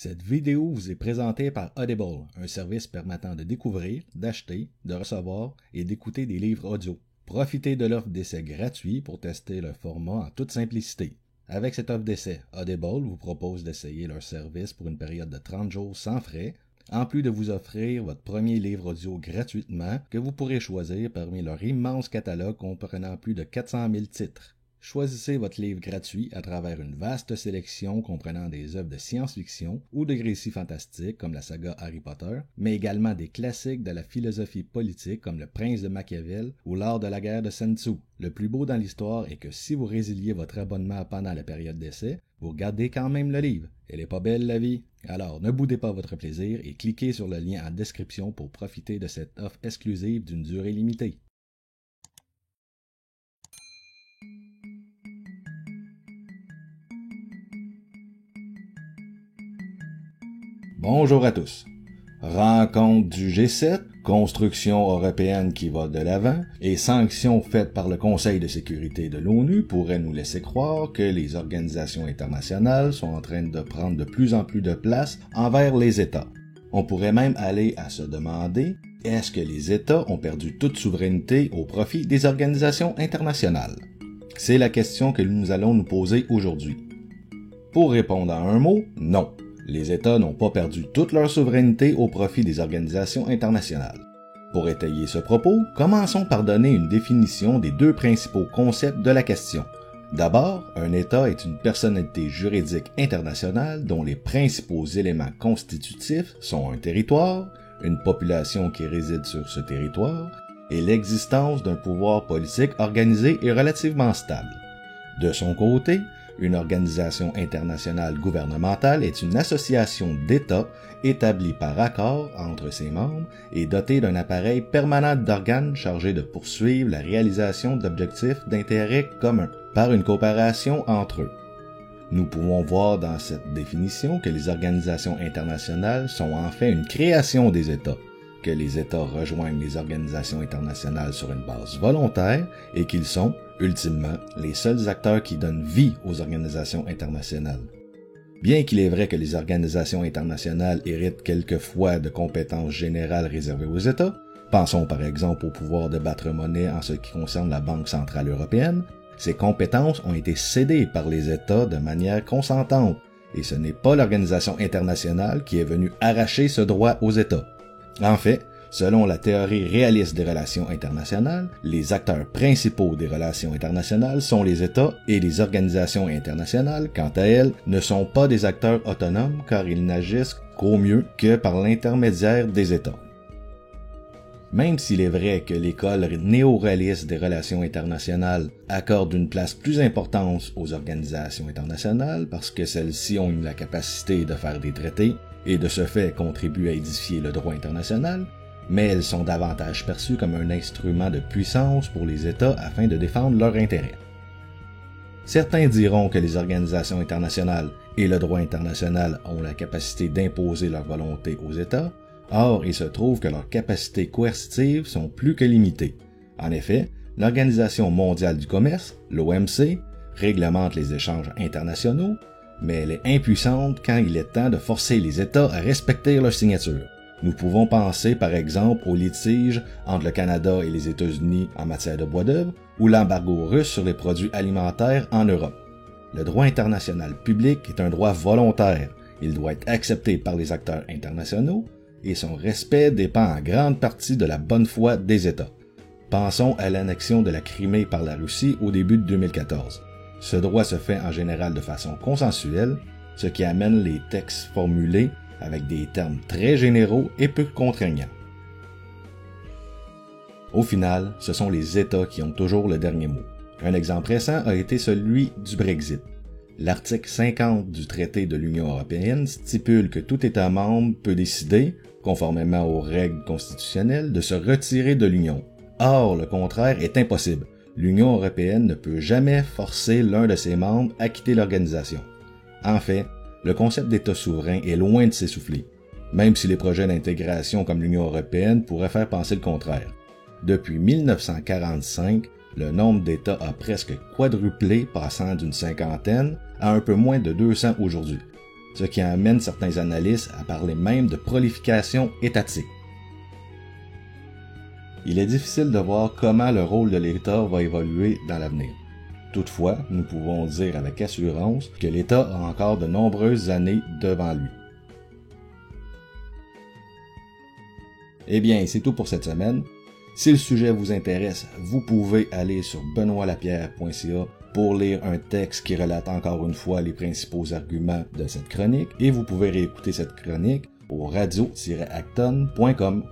Cette vidéo vous est présentée par Audible, un service permettant de découvrir, d'acheter, de recevoir et d'écouter des livres audio. Profitez de l'offre d'essai gratuit pour tester le format en toute simplicité. Avec cette offre d'essai, Audible vous propose d'essayer leur service pour une période de 30 jours sans frais, en plus de vous offrir votre premier livre audio gratuitement que vous pourrez choisir parmi leur immense catalogue comprenant plus de 400 000 titres. Choisissez votre livre gratuit à travers une vaste sélection comprenant des œuvres de science-fiction ou de récits fantastiques comme la saga Harry Potter, mais également des classiques de la philosophie politique comme Le Prince de Machiavel ou L'Art de la guerre de Sun Tzu. Le plus beau dans l'histoire est que si vous résiliez votre abonnement pendant la période d'essai, vous gardez quand même le livre. Elle est pas belle la vie? Alors ne boudez pas votre plaisir et cliquez sur le lien en description pour profiter de cette offre exclusive d'une durée limitée. Bonjour à tous. Rencontre du G7, construction européenne qui va de l'avant et sanctions faites par le Conseil de sécurité de l'ONU pourraient nous laisser croire que les organisations internationales sont en train de prendre de plus en plus de place envers les États. On pourrait même aller à se demander, est-ce que les États ont perdu toute souveraineté au profit des organisations internationales? C'est la question que nous allons nous poser aujourd'hui. Pour répondre en un mot, non. Les États n'ont pas perdu toute leur souveraineté au profit des organisations internationales. Pour étayer ce propos, commençons par donner une définition des deux principaux concepts de la question. D'abord, un État est une personnalité juridique internationale dont les principaux éléments constitutifs sont un territoire, une population qui réside sur ce territoire, et l'existence d'un pouvoir politique organisé et relativement stable. De son côté, une organisation internationale gouvernementale est une association d'États établie par accord entre ses membres et dotée d'un appareil permanent d'organes chargés de poursuivre la réalisation d'objectifs d'intérêt commun par une coopération entre eux. Nous pouvons voir dans cette définition que les organisations internationales sont en fait une création des États, que les États rejoignent les organisations internationales sur une base volontaire et qu'ils sont, ultimement, les seuls acteurs qui donnent vie aux organisations internationales. Bien qu'il est vrai que les organisations internationales héritent quelquefois de compétences générales réservées aux États, pensons par exemple au pouvoir de battre monnaie en ce qui concerne la Banque centrale européenne, ces compétences ont été cédées par les États de manière consentante, et ce n'est pas l'organisation internationale qui est venue arracher ce droit aux États. En fait, selon la théorie réaliste des relations internationales, les acteurs principaux des relations internationales sont les États et les organisations internationales, quant à elles, ne sont pas des acteurs autonomes car ils n'agissent qu'au mieux que par l'intermédiaire des États. Même s'il est vrai que l'école néo-réaliste des relations internationales accorde une place plus importante aux organisations internationales parce que celles-ci ont eu la capacité de faire des traités et de ce fait contribuent à édifier le droit international, mais elles sont davantage perçues comme un instrument de puissance pour les États afin de défendre leurs intérêts. Certains diront que les organisations internationales et le droit international ont la capacité d'imposer leur volonté aux États, or il se trouve que leurs capacités coercitives sont plus que limitées. En effet, l'Organisation mondiale du commerce, l'OMC, réglemente les échanges internationaux, mais elle est impuissante quand il est temps de forcer les États à respecter leurs signatures. Nous pouvons penser par exemple au litige entre le Canada et les États-Unis en matière de bois d'œuvre ou l'embargo russe sur les produits alimentaires en Europe. Le droit international public est un droit volontaire. Il doit être accepté par les acteurs internationaux et son respect dépend en grande partie de la bonne foi des États. Pensons à l'annexion de la Crimée par la Russie au début de 2014. Ce droit se fait en général de façon consensuelle, ce qui amène les textes formulés avec des termes très généraux et peu contraignants. Au final, ce sont les États qui ont toujours le dernier mot. Un exemple récent a été celui du Brexit. L'article 50 du traité de l'Union européenne stipule que tout État membre peut décider, conformément aux règles constitutionnelles, de se retirer de l'Union. Or, le contraire est impossible. L'Union européenne ne peut jamais forcer l'un de ses membres à quitter l'organisation. En fait, le concept d'État souverain est loin de s'essouffler, même si les projets d'intégration comme l'Union européenne pourraient faire penser le contraire. Depuis 1945, le nombre d'États a presque quadruplé, passant d'une cinquantaine à un peu moins de 200 aujourd'hui. ce qui amène certains analystes à parler même de prolification étatique. Il est difficile de voir comment le rôle de l'État va évoluer dans l'avenir. Toutefois, nous pouvons dire avec assurance que l'État a encore de nombreuses années devant lui. Eh bien, c'est tout pour cette semaine. Si le sujet vous intéresse, vous pouvez aller sur benoîtlapierre.ca pour lire un texte qui relate encore une fois les principaux arguments de cette chronique et vous pouvez réécouter cette chronique au radio-acton.com.